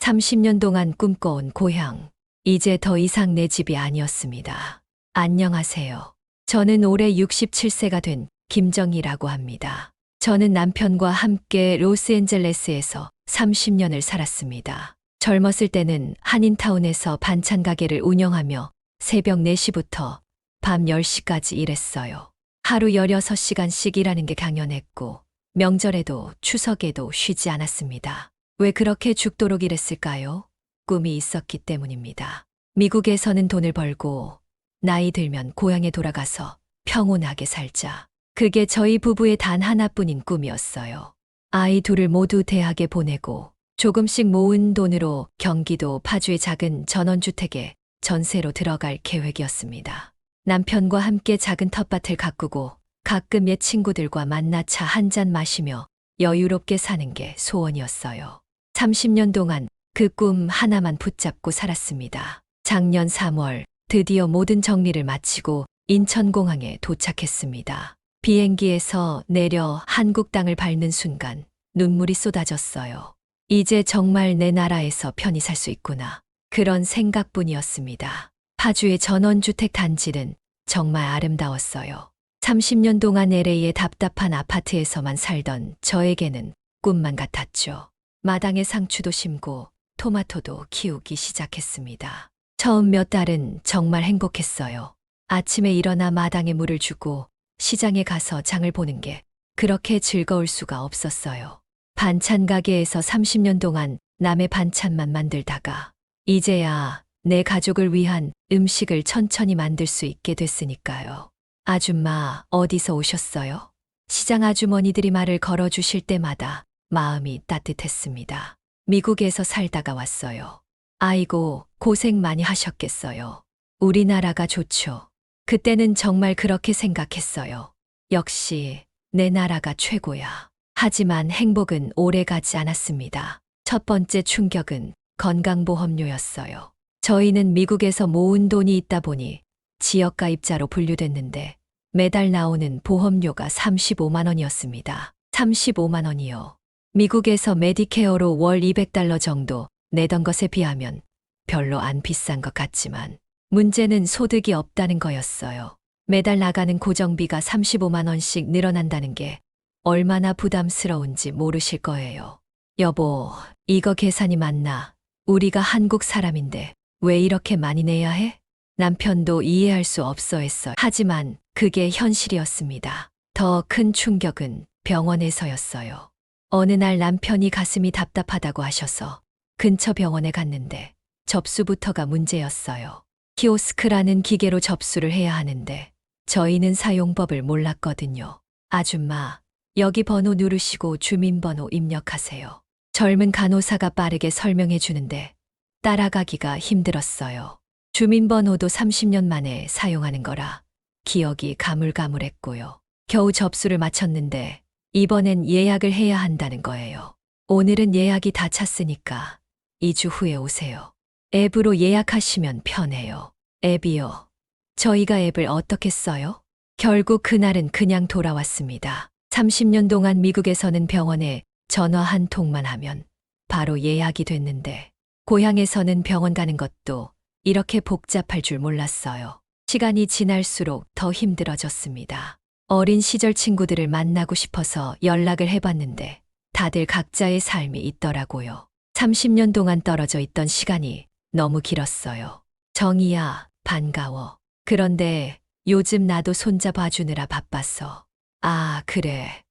30년 동안 꿈꿔온 고향. 이제 더 이상 내 집이 아니었습니다. 안녕하세요. 저는 올해 67세가 된 김정희라고 합니다. 저는 남편과 함께 로스앤젤레스에서 30년을 살았습니다. 젊었을 때는 한인타운에서 반찬 가게를 운영하며 새벽 4시부터 밤 10시까지 일했어요. 하루 16시간씩 일하는 게 당연했고 명절에도 추석에도 쉬지 않았습니다. 왜 그렇게 죽도록 일했을까요? 꿈이 있었기 때문입니다. 미국에서는 돈을 벌고 나이 들면 고향에 돌아가서 평온하게 살자. 그게 저희 부부의 단 하나뿐인 꿈이었어요. 아이 둘을 모두 대학에 보내고 조금씩 모은 돈으로 경기도 파주의 작은 전원주택에 전세로 들어갈 계획이었습니다. 남편과 함께 작은 텃밭을 가꾸고 가끔 옛 친구들과 만나 차 한 잔 마시며 여유롭게 사는 게 소원이었어요. 30년 동안 그 꿈 하나만 붙잡고 살았습니다. 작년 3월 드디어 모든 정리를 마치고 인천공항에 도착했습니다. 비행기에서 내려 한국 땅을 밟는 순간 눈물이 쏟아졌어요. 이제 정말 내 나라에서 편히 살 수 있구나. 그런 생각뿐이었습니다. 파주의 전원주택 단지는 정말 아름다웠어요. 30년 동안 LA의 답답한 아파트에서만 살던 저에게는 꿈만 같았죠. 마당에 상추도 심고 토마토도 키우기 시작했습니다. 처음 몇 달은 정말 행복했어요. 아침에 일어나 마당에 물을 주고 시장에 가서 장을 보는 게 그렇게 즐거울 수가 없었어요. 반찬 가게에서 30년 동안 남의 반찬만 만들다가 이제야 내 가족을 위한 음식을 천천히 만들 수 있게 됐으니까요. 아줌마, 어디서 오셨어요? 시장 아주머니들이 말을 걸어주실 때마다 마음이 따뜻했습니다. 미국에서 살다가 왔어요. 아이고, 고생 많이 하셨겠어요. 우리나라가 좋죠. 그때는 정말 그렇게 생각했어요. 역시 내 나라가 최고야. 하지만 행복은 오래 가지 않았습니다. 첫 번째 충격은 건강보험료였어요. 저희는 미국에서 모은 돈이 있다 보니 지역가입자로 분류됐는데 매달 나오는 보험료가 35만 원이었습니다. 35만 원이요. 미국에서 메디케어로 월 200달러 정도 내던 것에 비하면 별로 안 비싼 것 같지만 문제는 소득이 없다는 거였어요. 매달 나가는 고정비가 35만 원씩 늘어난다는 게 얼마나 부담스러운지 모르실 거예요. 여보, 이거 계산이 맞나? 우리가 한국 사람인데 왜 이렇게 많이 내야 해? 남편도 이해할 수 없어 했어요. 하지만 그게 현실이었습니다. 더 큰 충격은 병원에서였어요. 어느 날 남편이 가슴이 답답하다고 하셔서 근처 병원에 갔는데 접수부터가 문제였어요. 키오스크라는 기계로 접수를 해야 하는데 저희는 사용법을 몰랐거든요. 아줌마, 여기 번호 누르시고 주민번호 입력하세요. 젊은 간호사가 빠르게 설명해 주는데 따라가기가 힘들었어요. 주민번호도 30년 만에 사용하는 거라 기억이 가물가물했고요. 겨우 접수를 마쳤는데 이번엔 예약을 해야 한다는 거예요. 오늘은 예약이 다 찼으니까 2주 후에 오세요. 앱으로 예약하시면 편해요. 앱이요. 저희가 앱을 어떻게 써요? 결국 그날은 그냥 돌아왔습니다. 30년 동안 미국에서는 병원에 전화 한 통만 하면 바로 예약이 됐는데 고향에서는 병원 가는 것도 이렇게 복잡할 줄 몰랐어요. 시간이 지날수록 더 힘들어졌습니다. 어린 시절 친구들을 만나고 싶어서 연락을 해봤는데 다들 각자의 삶이 있더라고요. 30년 동안 떨어져 있던 시간이 너무 길었어요. 정희야, 반가워. 그런데 요즘 나도 손자 봐주느라 바빠서. 아, 그래.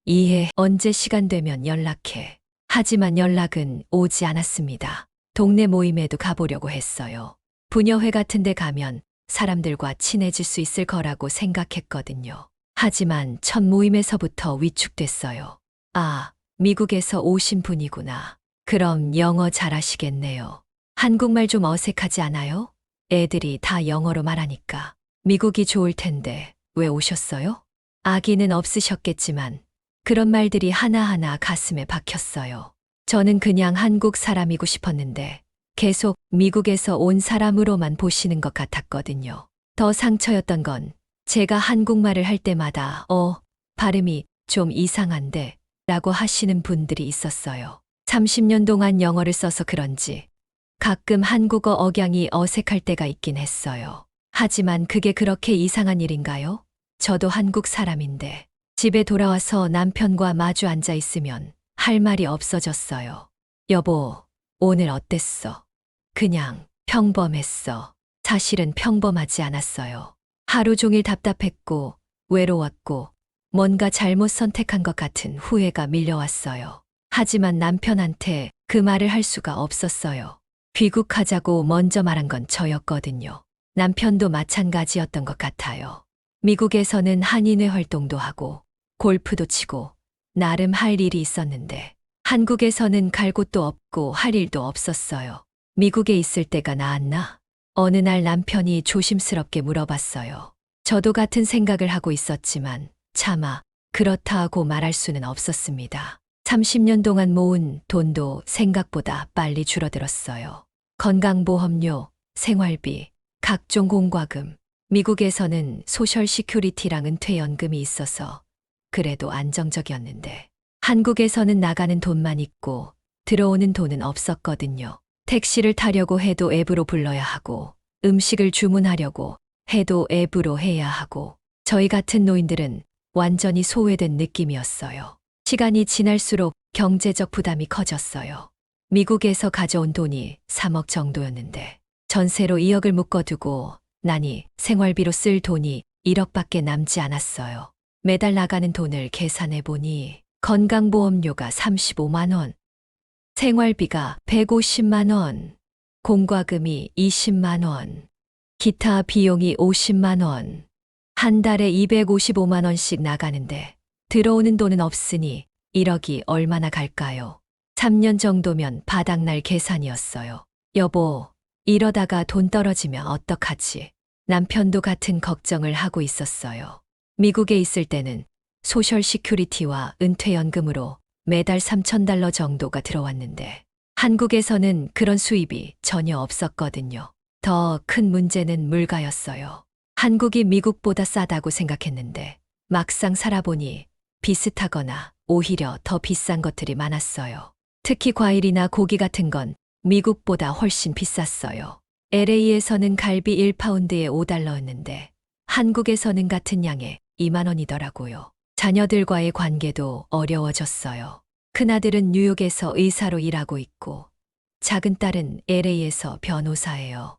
이해. 언제 시간 되면 연락해. 하지만 연락은 오지 않았습니다. 동네 모임에도 가보려고 했어요. 부녀회 같은 데 가면 사람들과 친해질 수 있을 거라고 생각했거든요. 하지만 첫 모임에서부터 위축됐어요. 아, 미국에서 오신 분이구나. 그럼 영어 잘하시겠네요. 한국말 좀 어색하지 않아요? 애들이 다 영어로 말하니까. 미국이 좋을 텐데 왜 오셨어요? 아기는 없으셨겠지만 그런 말들이 하나하나 가슴에 박혔어요. 저는 그냥 한국 사람이고 싶었는데 계속 미국에서 온 사람으로만 보시는 것 같았거든요. 더 상처였던 건 제가 한국말을 할 때마다 발음이 좀 이상한데 라고 하시는 분들이 있었어요. 30년 동안 영어를 써서 그런지 가끔 한국어 억양이 어색할 때가 있긴 했어요. 하지만 그게 그렇게 이상한 일인가요? 저도 한국 사람인데 집에 돌아와서 남편과 마주 앉아 있으면 할 말이 없어졌어요. 여보, 오늘 어땠어? 그냥 평범했어. 사실은 평범하지 않았어요. 하루 종일 답답했고 외로웠고 뭔가 잘못 선택한 것 같은 후회가 밀려왔어요. 하지만 남편한테 그 말을 할 수가 없었어요. 귀국하자고 먼저 말한 건 저였거든요. 남편도 마찬가지였던 것 같아요. 미국에서는 한인회 활동도 하고 골프도 치고 나름 할 일이 있었는데 한국에서는 갈 곳도 없고 할 일도 없었어요. 미국에 있을 때가 나았나? 어느 날 남편이 조심스럽게 물어봤어요. 저도 같은 생각을 하고 있었지만 차마 그렇다 하고 말할 수는 없었습니다. 30년 동안 모은 돈도 생각보다 빨리 줄어들었어요. 건강보험료, 생활비, 각종 공과금. 미국에서는 소셜 시큐리티랑 은퇴연금이 있어서 그래도 안정적이었는데 한국에서는 나가는 돈만 있고 들어오는 돈은 없었거든요. 택시를 타려고 해도 앱으로 불러야 하고 음식을 주문하려고 해도 앱으로 해야 하고 저희 같은 노인들은 완전히 소외된 느낌이었어요. 시간이 지날수록 경제적 부담이 커졌어요. 미국에서 가져온 돈이 3억 정도였는데 전세로 2억을 묶어두고 나니 생활비로 쓸 돈이 1억밖에 남지 않았어요. 매달 나가는 돈을 계산해 보니 건강보험료가 35만 원, 생활비가 150만 원, 공과금이 20만 원, 기타 비용이 50만 원, 한 달에 255만 원씩 나가는데 들어오는 돈은 없으니 1억이 얼마나 갈까요? 3년 정도면 바닥날 계산이었어요. 여보, 이러다가 돈 떨어지면 어떡하지? 남편도 같은 걱정을 하고 있었어요. 미국에 있을 때는 소셜 시큐리티와 은퇴연금으로 매달 3,000달러 정도가 들어왔는데 한국에서는 그런 수입이 전혀 없었거든요. 더 큰 문제는 물가였어요. 한국이 미국보다 싸다고 생각했는데 막상 살아보니 비슷하거나 오히려 더 비싼 것들이 많았어요. 특히 과일이나 고기 같은 건 미국보다 훨씬 비쌌어요. LA에서는 갈비 1파운드에 5달러였는데 한국에서는 같은 양에 2만 원이더라고요. 자녀들과의 관계도 어려워졌어요. 큰아들은 뉴욕에서 의사로 일하고 있고 작은 딸은 LA에서 변호사예요.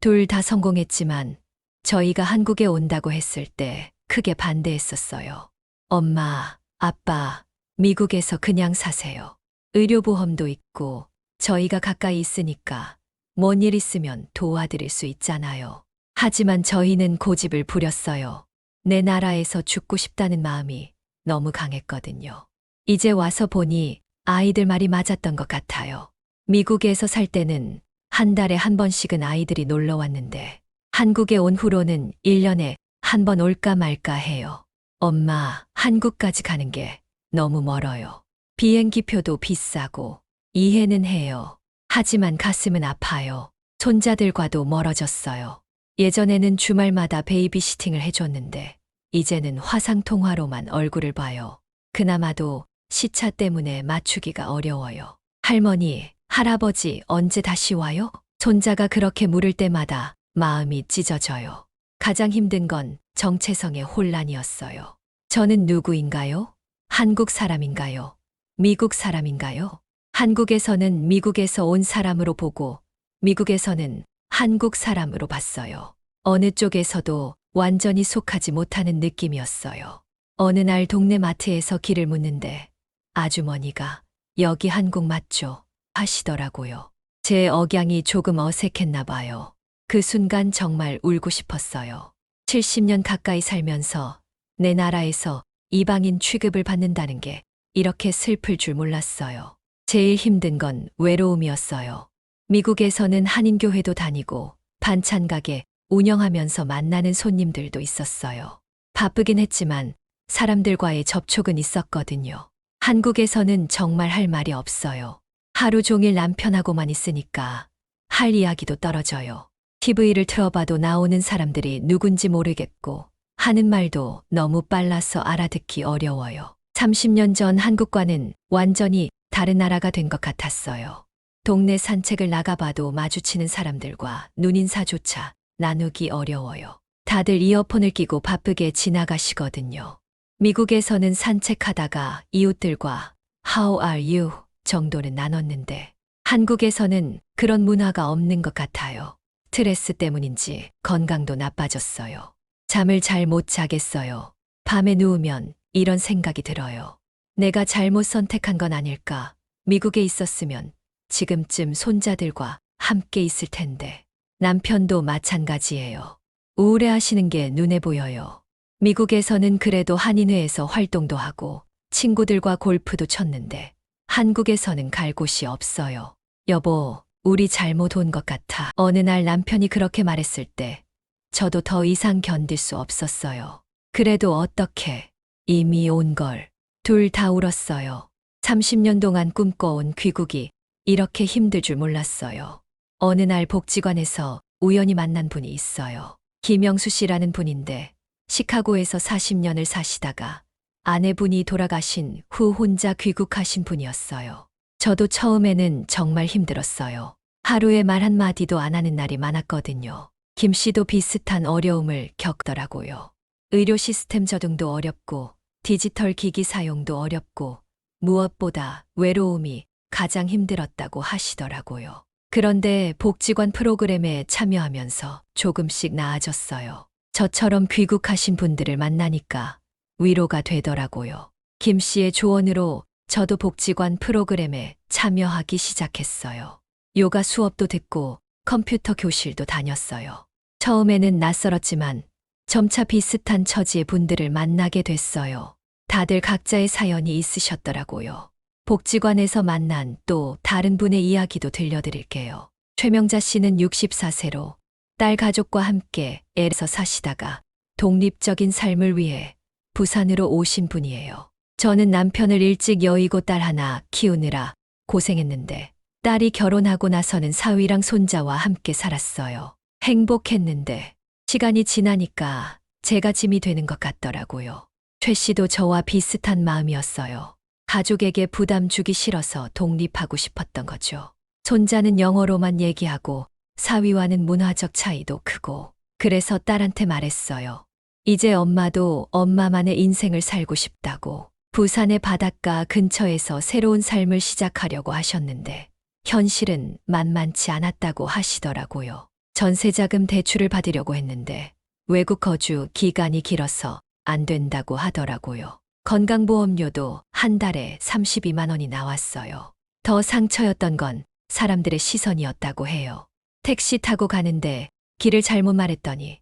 둘 다 성공했지만 저희가 한국에 온다고 했을 때 크게 반대했었어요. 엄마, 아빠, 미국에서 그냥 사세요. 의료보험도 있고 저희가 가까이 있으니까 뭔 일 있으면 도와드릴 수 있잖아요. 하지만 저희는 고집을 부렸어요. 내 나라에서 죽고 싶다는 마음이 너무 강했거든요. 이제 와서 보니 아이들 말이 맞았던 것 같아요. 미국에서 살 때는 한 달에 한 번씩은 아이들이 놀러 왔는데 한국에 온 후로는 1년에 한 번 올까 말까 해요. 엄마, 한국까지 가는 게 너무 멀어요. 비행기표도 비싸고 이해는 해요. 하지만 가슴은 아파요. 손자들과도 멀어졌어요. 예전에는 주말마다 베이비시팅을 해줬는데 이제는 화상통화로만 얼굴을 봐요. 그나마도 시차 때문에 맞추기가 어려워요. 할머니, 할아버지 언제 다시 와요? 손자가 그렇게 물을 때마다 마음이 찢어져요. 가장 힘든 건 정체성의 혼란이었어요. 저는 누구인가요? 한국 사람인가요? 미국 사람인가요? 한국에서는 미국에서 온 사람으로 보고 미국에서는 한국 사람으로 봤어요. 어느 쪽에서도 완전히 속하지 못하는 느낌이었어요. 어느 날 동네 마트에서 길을 묻는데 아주머니가 여기 한국 맞죠? 하시더라고요. 제 억양이 조금 어색했나 봐요. 그 순간 정말 울고 싶었어요. 70년 가까이 살면서 내 나라에서 이방인 취급을 받는다는 게 이렇게 슬플 줄 몰랐어요. 제일 힘든 건 외로움이었어요. 미국에서는 한인교회도 다니고 반찬 가게 운영하면서 만나는 손님들도 있었어요. 바쁘긴 했지만 사람들과의 접촉은 있었거든요. 한국에서는 정말 할 말이 없어요. 하루 종일 남편하고만 있으니까 할 이야기도 떨어져요. TV를 틀어봐도 나오는 사람들이 누군지 모르겠고 하는 말도 너무 빨라서 알아듣기 어려워요. 30년 전 한국과는 완전히 다른 나라가 된 것 같았어요. 동네 산책을 나가봐도 마주치는 사람들과 눈인사조차 나누기 어려워요. 다들 이어폰을 끼고 바쁘게 지나가시거든요. 미국에서는 산책하다가 이웃들과 How are you 정도는 나눴는데 한국에서는 그런 문화가 없는 것 같아요. 스트레스 때문인지 건강도 나빠졌어요. 잠을 잘 못 자겠어요. 밤에 누우면 이런 생각이 들어요. 내가 잘못 선택한 건 아닐까? 미국에 있었으면 지금쯤 손자들과 함께 있을 텐데. 남편도 마찬가지예요. 우울해하시는 게 눈에 보여요. 미국에서는 그래도 한인회에서 활동도 하고 친구들과 골프도 쳤는데 한국에서는 갈 곳이 없어요. 여보, 우리 잘못 온 것 같아. 어느 날 남편이 그렇게 말했을 때 저도 더 이상 견딜 수 없었어요. 그래도 어떻게 이미 온 걸. 둘 다 울었어요. 30년 동안 꿈꿔온 귀국이 이렇게 힘들 줄 몰랐어요. 어느 날 복지관에서 우연히 만난 분이 있어요. 김영수 씨라는 분인데 시카고에서 40년을 사시다가 아내분이 돌아가신 후 혼자 귀국하신 분이었어요. 저도 처음에는 정말 힘들었어요. 하루에 말 한마디도 안 하는 날이 많았거든요. 김 씨도 비슷한 어려움을 겪더라고요. 의료 시스템 적응도 어렵고 디지털 기기 사용도 어렵고 무엇보다 외로움이 가장 힘들었다고 하시더라고요. 그런데 복지관 프로그램에 참여하면서 조금씩 나아졌어요. 저처럼 귀국하신 분들을 만나니까 위로가 되더라고요. 김 씨의 조언으로 저도 복지관 프로그램에 참여하기 시작했어요. 요가 수업도 듣고 컴퓨터 교실도 다녔어요. 처음에는 낯설었지만 점차 비슷한 처지의 분들을 만나게 됐어요. 다들 각자의 사연이 있으셨더라고요. 복지관에서 만난 또 다른 분의 이야기도 들려드릴게요. 최명자 씨는 64세로 딸 가족과 함께 애에서 사시다가 독립적인 삶을 위해 부산으로 오신 분이에요. 저는 남편을 일찍 여의고 딸 하나 키우느라 고생했는데 딸이 결혼하고 나서는 사위랑 손자와 함께 살았어요. 행복했는데 시간이 지나니까 제가 짐이 되는 것 같더라고요. 최 씨도 저와 비슷한 마음이었어요. 가족에게 부담 주기 싫어서 독립하고 싶었던 거죠. 손자는 영어로만 얘기하고 사위와는 문화적 차이도 크고 그래서 딸한테 말했어요. 이제 엄마도 엄마만의 인생을 살고 싶다고 부산의 바닷가 근처에서 새로운 삶을 시작하려고 하셨는데 현실은 만만치 않았다고 하시더라고요. 전세자금 대출을 받으려고 했는데 외국 거주 기간이 길어서 안 된다고 하더라고요. 건강보험료도 한 달에 32만 원이 나왔어요. 더 상처였던 건 사람들의 시선이었다고 해요. 택시 타고 가는데 길을 잘못 말했더니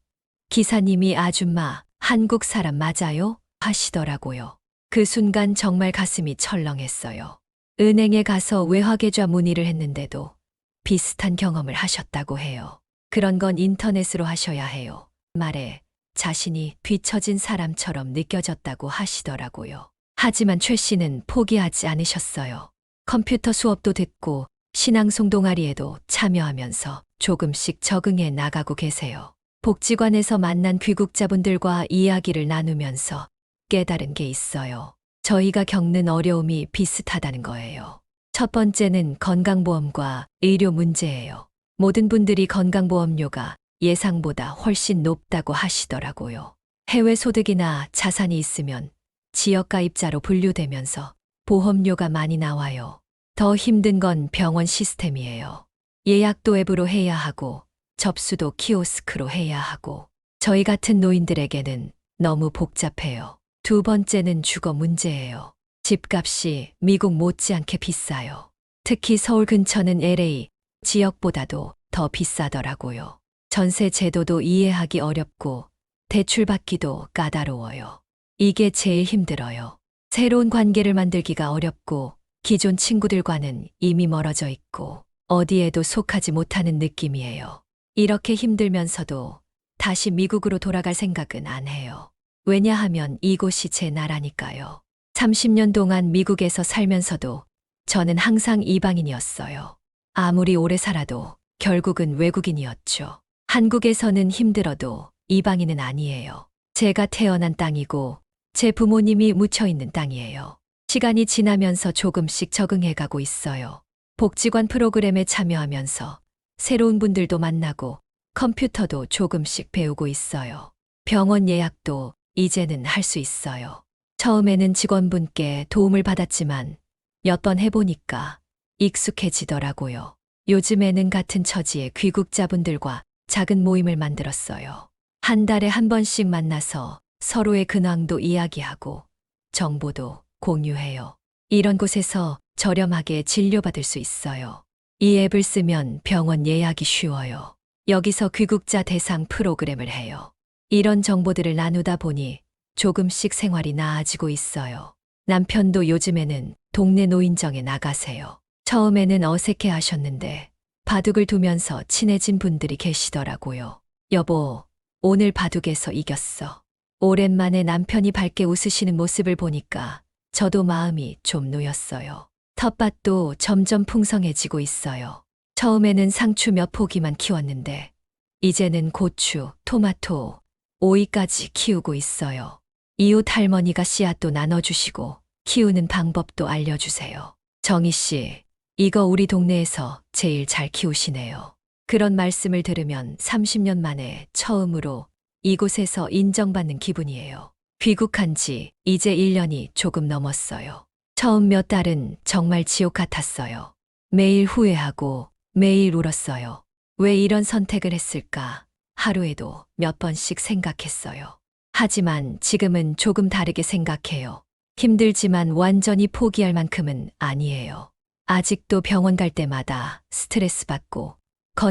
기사님이 아줌마 한국 사람 맞아요? 하시더라고요. 그 순간 정말 가슴이 철렁했어요. 은행에 가서 외화계좌 문의를 했는데도 비슷한 경험을 하셨다고 해요. 그런 건 인터넷으로 하셔야 해요. 말에 자신이 뒤처진 사람처럼 느껴졌다고 하시더라고요. 하지만 최 씨는 포기하지 않으셨어요. 컴퓨터 수업도 듣고 신앙송 동아리에도 참여하면서 조금씩 적응해 나가고 계세요. 복지관에서 만난 귀국자분들과 이야기를 나누면서 깨달은 게 있어요. 저희가 겪는 어려움이 비슷하다는 거예요. 첫 번째는 건강보험과 의료 문제예요. 모든 분들이 건강보험료가 예상보다 훨씬 높다고 하시더라고요. 해외 소득이나 자산이 있으면 지역가입자로 분류되면서 보험료가 많이 나와요. 더 힘든 건 병원 시스템이에요. 예약도 앱으로 해야 하고 접수도 키오스크로 해야 하고 저희 같은 노인들에게는 너무 복잡해요. 두 번째는 주거 문제예요. 집값이 미국 못지않게 비싸요. 특히 서울 근처는 LA 지역보다도 더 비싸더라고요. 전세 제도도 이해하기 어렵고 대출받기도 까다로워요. 이게 제일 힘들어요. 새로운 관계를 만들기가 어렵고 기존 친구들과는 이미 멀어져 있고 어디에도 속하지 못하는 느낌이에요. 이렇게 힘들면서도 다시 미국으로 돌아갈 생각은 안 해요. 왜냐하면 이곳이 제 나라니까요. 30년 동안 미국에서 살면서도 저는 항상 이방인이었어요. 아무리 오래 살아도 결국은 외국인이었죠. 한국에서는 힘들어도 이방인은 아니에요. 제가 태어난 땅이고 제 부모님이 묻혀 있는 땅이에요. 시간이 지나면서 조금씩 적응해 가고 있어요. 복지관 프로그램에 참여하면서 새로운 분들도 만나고 컴퓨터도 조금씩 배우고 있어요. 병원 예약도 이제는 할 수 있어요. 처음에는 직원분께 도움을 받았지만 몇 번 해보니까 익숙해지더라고요. 요즘에는 같은 처지의 귀국자분들과 작은 모임을 만들었어요. 한 달에 한 번씩 만나서 서로의 근황도 이야기하고 정보도 공유해요. 이런 곳에서 저렴하게 진료받을 수 있어요. 이 앱을 쓰면 병원 예약이 쉬워요. 여기서 귀국자 대상 프로그램을 해요. 이런 정보들을 나누다 보니 조금씩 생활이 나아지고 있어요. 남편도 요즘에는 동네 노인정에 나가세요. 처음에는 어색해 하셨는데 바둑을 두면서 친해진 분들이 계시더라고요. 여보, 오늘 바둑에서 이겼어. 오랜만에 남편이 밝게 웃으시는 모습을 보니까 저도 마음이 좀 놓였어요. 텃밭도 점점 풍성해지고 있어요. 처음에는 상추 몇 포기만 키웠는데 이제는 고추, 토마토, 오이까지 키우고 있어요. 이웃 할머니가 씨앗도 나눠주시고 키우는 방법도 알려주세요. 정희 씨, 이거 우리 동네에서 제일 잘 키우시네요. 그런 말씀을 들으면 30년 만에 처음으로 이곳에서 인정받는 기분이에요. 귀국한 지 이제 1년이 조금 넘었어요. 처음 몇 달은 정말 지옥 같았어요. 매일 후회하고 매일 울었어요. 왜 이런 선택을 했을까? 하루에도 몇 번씩 생각했어요. 하지만 지금은 조금 다르게 생각해요. 힘들지만 완전히 포기할 만큼은 아니에요. 아직도 병원 갈 때마다 스트레스 받고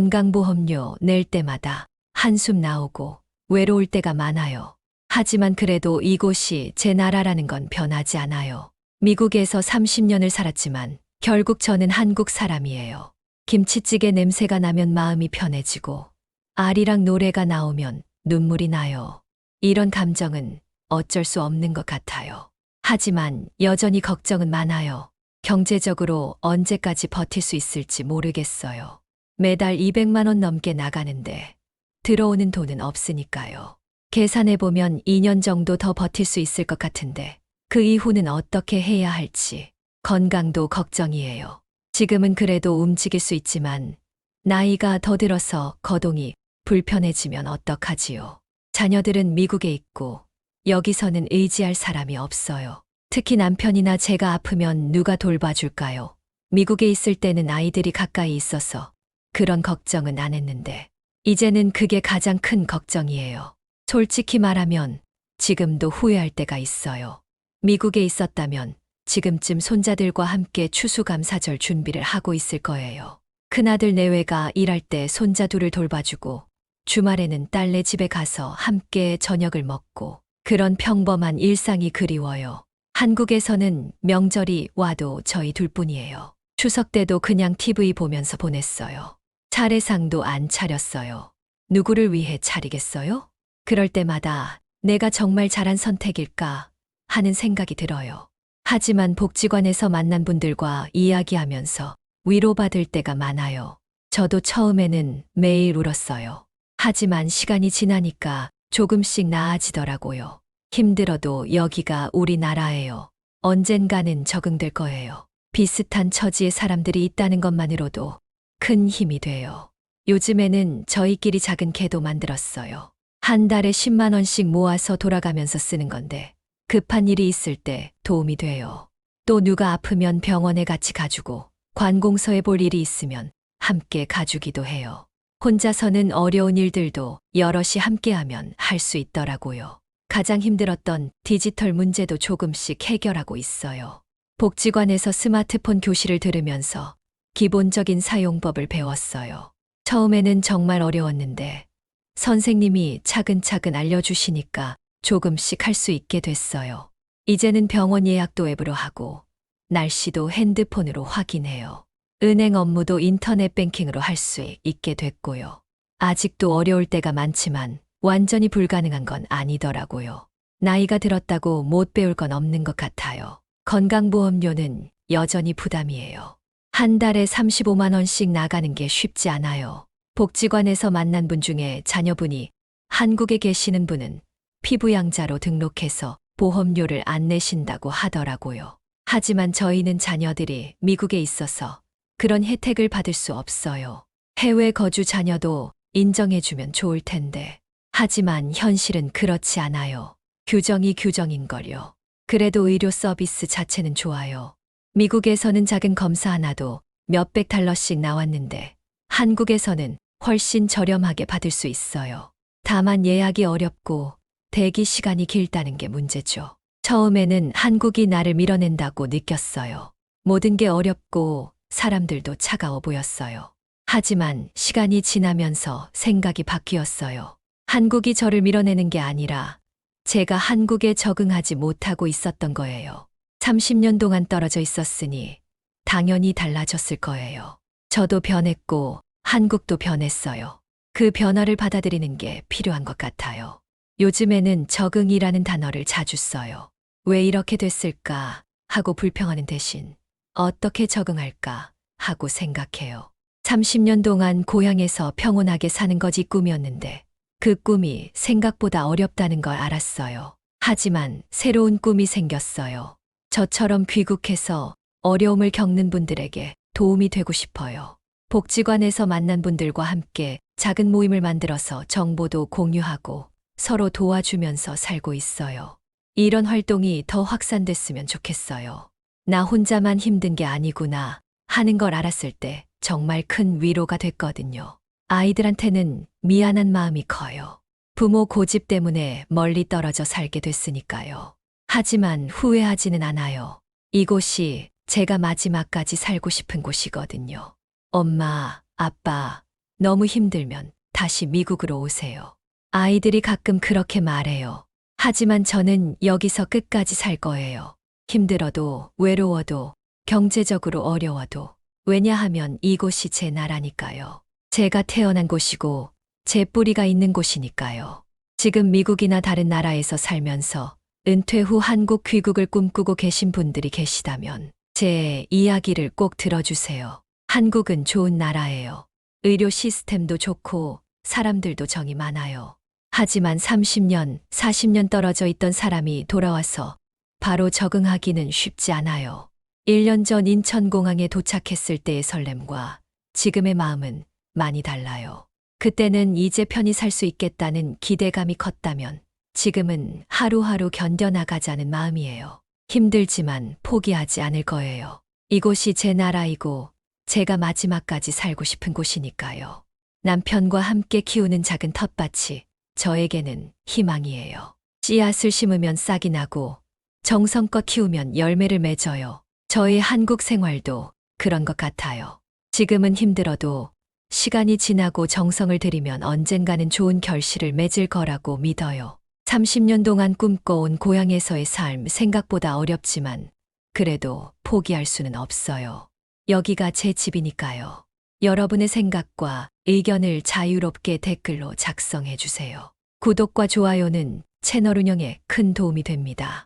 건강보험료 낼 때마다 한숨 나오고 외로울 때가 많아요. 하지만 그래도 이곳이 제 나라라는 건 변하지 않아요. 미국에서 30년을 살았지만 결국 저는 한국 사람이에요. 김치찌개 냄새가 나면 마음이 편해지고 아리랑 노래가 나오면 눈물이 나요. 이런 감정은 어쩔 수 없는 것 같아요. 하지만 여전히 걱정은 많아요. 경제적으로 언제까지 버틸 수 있을지 모르겠어요. 매달 200만 원 넘게 나가는데 들어오는 돈은 없으니까요. 계산해보면 2년 정도 더 버틸 수 있을 것 같은데 그 이후는 어떻게 해야 할지 건강도 걱정이에요. 지금은 그래도 움직일 수 있지만 나이가 더 들어서 거동이 불편해지면 어떡하지요? 자녀들은 미국에 있고 여기서는 의지할 사람이 없어요. 특히 남편이나 제가 아프면 누가 돌봐줄까요? 미국에 있을 때는 아이들이 가까이 있어서 그런 걱정은 안 했는데 이제는 그게 가장 큰 걱정이에요. 솔직히 말하면 지금도 후회할 때가 있어요. 미국에 있었다면 지금쯤 손자들과 함께 추수감사절 준비를 하고 있을 거예요. 큰아들 내외가 일할 때 손자 둘을 돌봐주고 주말에는 딸네 집에 가서 함께 저녁을 먹고 그런 평범한 일상이 그리워요. 한국에서는 명절이 와도 저희 둘뿐이에요. 추석 때도 그냥 TV 보면서 보냈어요. 차례상도 안 차렸어요. 누구를 위해 차리겠어요? 그럴 때마다 내가 정말 잘한 선택일까 하는 생각이 들어요. 하지만 복지관에서 만난 분들과 이야기하면서 위로받을 때가 많아요. 저도 처음에는 매일 울었어요. 하지만 시간이 지나니까 조금씩 나아지더라고요. 힘들어도 여기가 우리나라예요. 언젠가는 적응될 거예요. 비슷한 처지의 사람들이 있다는 것만으로도 큰 힘이 돼요. 요즘에는 저희끼리 작은 개도 만들었어요. 한 달에 10만 원씩 모아서 돌아가면서 쓰는 건데 급한 일이 있을 때 도움이 돼요. 또 누가 아프면 병원에 같이 가주고 관공서에 볼 일이 있으면 함께 가주기도 해요. 혼자서는 어려운 일들도 여럿이 함께하면 할 수 있더라고요. 가장 힘들었던 디지털 문제도 조금씩 해결하고 있어요. 복지관에서 스마트폰 교실을 들으면서 기본적인 사용법을 배웠어요. 처음에는 정말 어려웠는데 선생님이 차근차근 알려주시니까 조금씩 할 수 있게 됐어요. 이제는 병원 예약도 앱으로 하고 날씨도 핸드폰으로 확인해요. 은행 업무도 인터넷 뱅킹으로 할 수 있게 됐고요. 아직도 어려울 때가 많지만 완전히 불가능한 건 아니더라고요. 나이가 들었다고 못 배울 건 없는 것 같아요. 건강보험료는 여전히 부담이에요. 한 달에 35만 원씩 나가는 게 쉽지 않아요. 복지관에서 만난 분 중에 자녀분이 한국에 계시는 분은 피부양자로 등록해서 보험료를 안 내신다고 하더라고요. 하지만 저희는 자녀들이 미국에 있어서 그런 혜택을 받을 수 없어요. 해외 거주 자녀도 인정해주면 좋을 텐데. 하지만 현실은 그렇지 않아요. 규정이 규정인걸요. 그래도 의료 서비스 자체는 좋아요. 미국에서는 작은 검사 하나도 몇백 달러씩 나왔는데 한국에서는 훨씬 저렴하게 받을 수 있어요. 다만 예약이 어렵고 대기 시간이 길다는 게 문제죠. 처음에는 한국이 나를 밀어낸다고 느꼈어요. 모든 게 어렵고 사람들도 차가워 보였어요. 하지만 시간이 지나면서 생각이 바뀌었어요. 한국이 저를 밀어내는 게 아니라 제가 한국에 적응하지 못하고 있었던 거예요. 30년 동안 떨어져 있었으니 당연히 달라졌을 거예요. 저도 변했고 한국도 변했어요. 그 변화를 받아들이는 게 필요한 것 같아요. 요즘에는 적응이라는 단어를 자주 써요. 왜 이렇게 됐을까 하고 불평하는 대신 어떻게 적응할까 하고 생각해요. 30년 동안 고향에서 평온하게 사는 것이 꿈이었는데 그 꿈이 생각보다 어렵다는 걸 알았어요. 하지만 새로운 꿈이 생겼어요. 저처럼 귀국해서 어려움을 겪는 분들에게 도움이 되고 싶어요. 복지관에서 만난 분들과 함께 작은 모임을 만들어서 정보도 공유하고 서로 도와주면서 살고 있어요. 이런 활동이 더 확산됐으면 좋겠어요. 나 혼자만 힘든 게 아니구나 하는 걸 알았을 때 정말 큰 위로가 됐거든요. 아이들한테는 미안한 마음이 커요. 부모 고집 때문에 멀리 떨어져 살게 됐으니까요. 하지만 후회하지는 않아요. 이곳이 제가 마지막까지 살고 싶은 곳이거든요. 엄마, 아빠, 너무 힘들면 다시 미국으로 오세요. 아이들이 가끔 그렇게 말해요. 하지만 저는 여기서 끝까지 살 거예요. 힘들어도 외로워도 경제적으로 어려워도. 왜냐하면 이곳이 제 나라니까요. 제가 태어난 곳이고 제 뿌리가 있는 곳이니까요. 지금 미국이나 다른 나라에서 살면서 은퇴 후 한국 귀국을 꿈꾸고 계신 분들이 계시다면 제 이야기를 꼭 들어주세요. 한국은 좋은 나라예요. 의료 시스템도 좋고 사람들도 정이 많아요. 하지만 30년, 40년 떨어져 있던 사람이 돌아와서 바로 적응하기는 쉽지 않아요. 1년 전 인천공항에 도착했을 때의 설렘과 지금의 마음은 많이 달라요. 그때는 이제 편히 살 수 있겠다는 기대감이 컸다면 지금은 하루하루 견뎌나가자는 마음이에요. 힘들지만 포기하지 않을 거예요. 이곳이 제 나라이고 제가 마지막까지 살고 싶은 곳이니까요. 남편과 함께 키우는 작은 텃밭이 저에게는 희망이에요. 씨앗을 심으면 싹이 나고 정성껏 키우면 열매를 맺어요. 저의 한국 생활도 그런 것 같아요. 지금은 힘들어도 시간이 지나고 정성을 들이면 언젠가는 좋은 결실을 맺을 거라고 믿어요. 30년 동안 꿈꿔온 고향에서의 삶 생각보다 어렵지만 그래도 포기할 수는 없어요. 여기가 제 집이니까요. 여러분의 생각과 의견을 자유롭게 댓글로 작성해 주세요. 구독과 좋아요는 채널 운영에 큰 도움이 됩니다.